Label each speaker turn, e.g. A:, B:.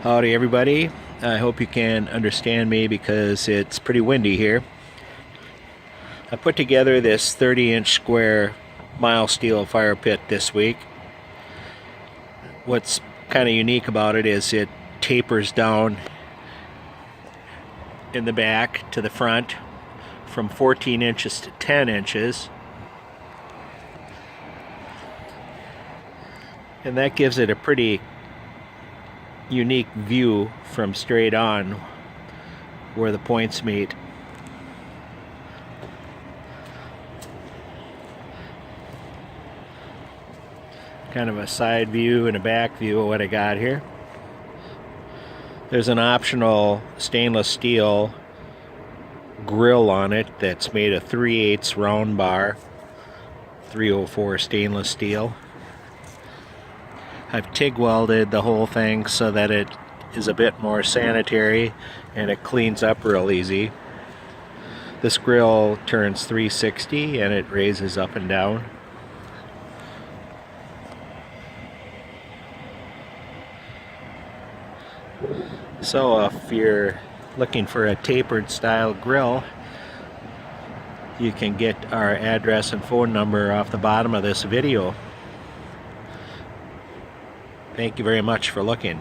A: Howdy everybody. I hope you can understand me because it's pretty windy here. I put together this 30-inch square mild steel fire pit this week. What's kind of unique about it is it tapers down in the back to the front from 14 inches to 10 inches. And that gives it a pretty unique view from straight on where the points meet. Kind of a side view and a back view of what I got here. There's an optional stainless steel grill on it that's made of 3/8 round bar, 304 stainless steel. I've TIG welded the whole thing so that it is a bit more sanitary and it cleans up real easy. This grill turns 360 and it raises up and down. So if you're looking for a tapered style grill, you can get our address and phone number off the bottom of this video. Thank you very much for looking.